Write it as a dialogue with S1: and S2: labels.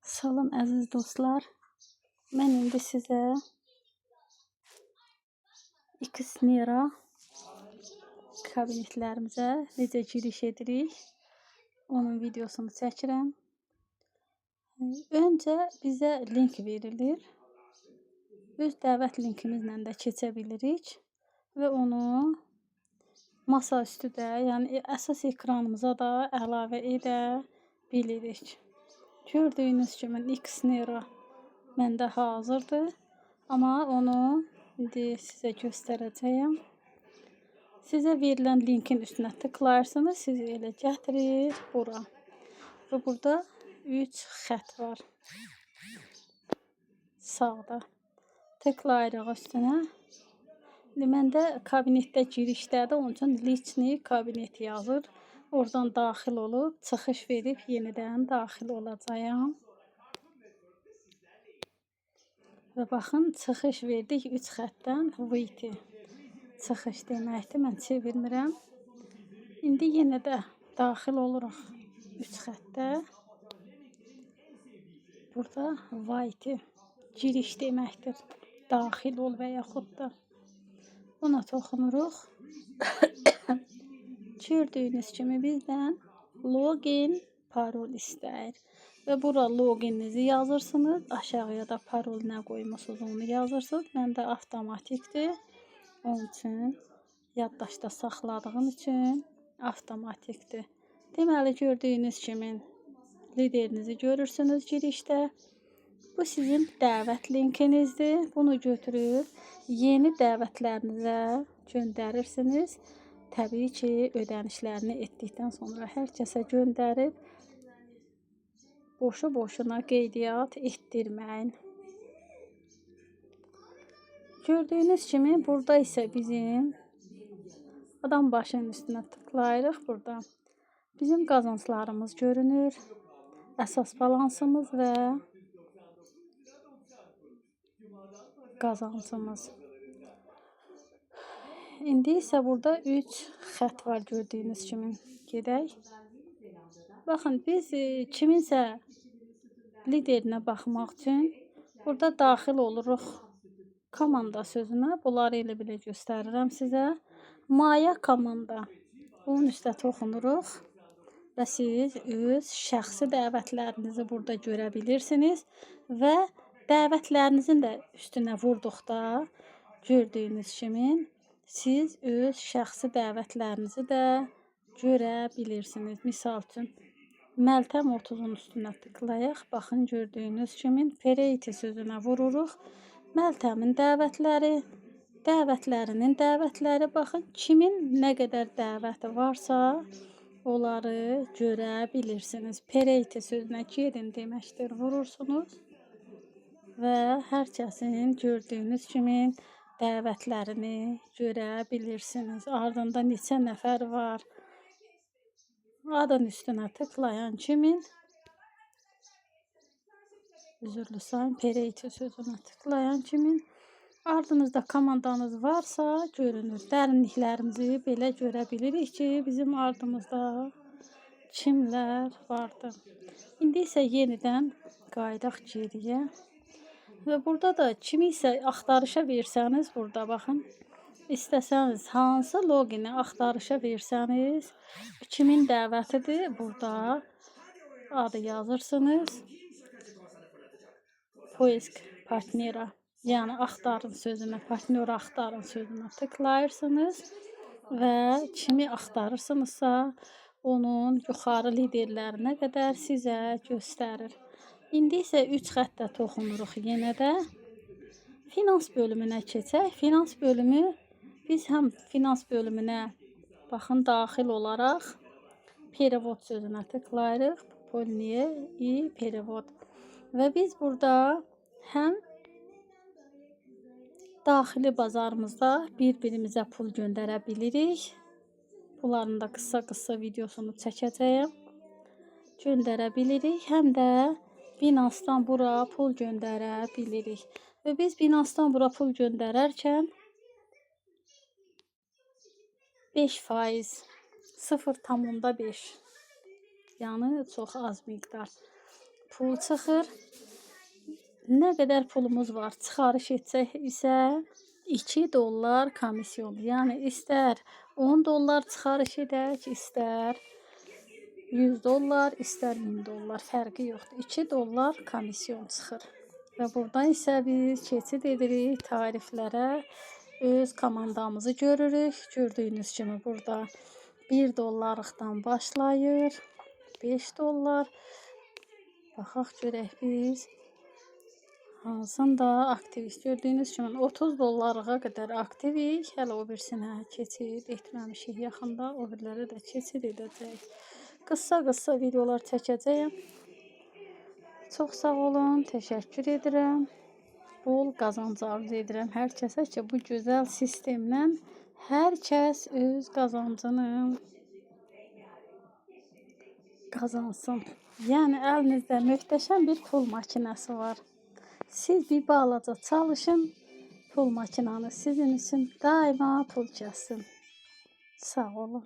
S1: Salam əziz dostlar. Mən indi sizə X-Nera kabinetlərimizə necə giriş edirik, onun videosunu çəkirəm. Öncə bizə link verilir. Öz dəvət linkimizlə də keçə bilirik və onu masaüstü də, yəni əsas ekranımıza da əlavə edə bilirik. Gördüyünüz kimi X-Nera məndə hazırdır, amma onu indi sizə göstərəcəyəm. Sizə verilən linkin üstünə tıklayırsınız, sizi elə gətirir bura. Və burada 3 xətt var. Sağda. Tıklayırıq üstünə. İndi məndə kabinetdə girişdədir, onun üçün lichni kabinet yazır. Oradan daxil olub, çıxış verib yenidən daxil olacağam. Və baxın, çıxış verdik 3 xəttdən VT. Çıxış deməkdir, mən çevirmirəm. İndi yenə də daxil oluruq 3 xəttə. Burada VT giriş deməkdir. Daxil ol və yaxud da ona toxunuruq. Gördüyünüz kimi bizdən login, parol istəyir. Və bura logininizi yazırsınız. Aşağıya da parol nə qoymusunuz onu yazırsınız. Məndə avtomatikdir. Onun üçün yaddaşda saxladığım üçün avtomatikdir. Deməli gördüyünüz kimi liderinizi görürsünüz girişdə. Bu sizin dəvət linkinizdir. Bunu götürüb yeni dəvətlərinizə göndərirsiniz. Təbii ki, ödənişlərini etdikdən sonra hər kəsə göndərib boşu-boşuna qeydiyyat etdirməyin. Gördüyünüz kimi burada isə bizim adam başının üstünə tıklayırıq burada. Bizim qazanclarımız görünür. Əsas balansımız və qazancımız. İndi isə burada 3 xətt var gördüyünüz kimi. Gedək. Baxın, biz kiminsə liderinə baxmaq üçün burada daxil oluruq komanda sözünə. Bunları elə belə göstərirəm sizə. Maya komanda. Onun üstə toxunuruq və siz öz şəxsi dəvətlərinizi burada görə bilirsiniz və dəvətlərinizin də üstünə vurduqda gördüyünüz kimi siz öz şəxsi dəvətlərinizi də görə bilirsiniz. Misal üçün Məltəm 30-un üstünə tıklayaq. Baxın gördüyünüz kimi Create sözünə vururuq. Məltəmin dəvətləri, dəvətlərinin dəvətləri, baxın kimin nə qədər dəvəti varsa onları görə bilirsiniz. Create sözünə gedin deməkdir, vurursunuz və hər kəsin gördüyünüz kimi dəvətlərini görə bilirsiniz. Ardında neçə nəfər var. Adın üstünə tıklayan kimin üzürlü sayın Create sözünə tıklayan kimin ardınızda komandanız varsa görünür. Dərinliklərimizi belə görə bilirik ki, bizim ardımızda kimlər vardır. İndi isə yenidən qaydaq geriyə. Və burada da kimi isə axtarışa versəniz, burada baxın, istəsəniz hansı logini axtarışa versəniz, kimin dəvətidir, burada adı yazırsınız. Poisk partnera, yəni axtarın sözünə, partnyor axtarın sözünə tıklayırsınız və kimi axtarırsınızsa, onun yuxarı liderlərinə qədər sizə göstərir. İndi isə 3 xəttə toxunuruq yenə də. Finans bölümünə keçək. Finans bölümü, biz həm finans bölümünə baxın daxil olaraq Perevod sözünə tıklayırıq. Polniye i Perevod. Və biz burada həm daxili bazarımızda bir-birimizə pul göndərə bilirik. Bunların da qısa videosunu çəkəcəyəm. Göndərə bilirik. Həm də Binancedan bura pul göndərə bilirik. Və biz Binancedan bura pul göndərərkən 5%, 0,5, yəni çox az miqdar pul çıxır. Nə qədər pulumuz var çıxarış etsək isə $2 komisyon. Yəni istər $10 çıxarış edək, istər $100, istər $1000 fərqi yoxdur. $2 komisyon çıxır. Və buradan isə biz keçid edirik tariflərə. Öz komandamızı görürük. Gördüyünüz kimi burada $1-lıqdan başlayır. $5. Baxaq görək biz hansında aktivik. Gördüyünüz kimi $30-lığa qədər aktivik. Hələ o birisinə keçid etməmişik yaxında. O birilərə də keçid edəcəyik. Qısa videolar çəkəcəyəm. Çox sağ olun. Təşəkkür edirəm. Bol qazanc arzu edirəm hər kəsə ki, bu gözəl sistemlə hər kəs öz qazancını qazansın. Yəni əlinizdə möhtəşəm bir pul makinəsi var. Siz bir balaca çalışın, pul makinanız sizin üçün daima pul kəssin. Sağ olun.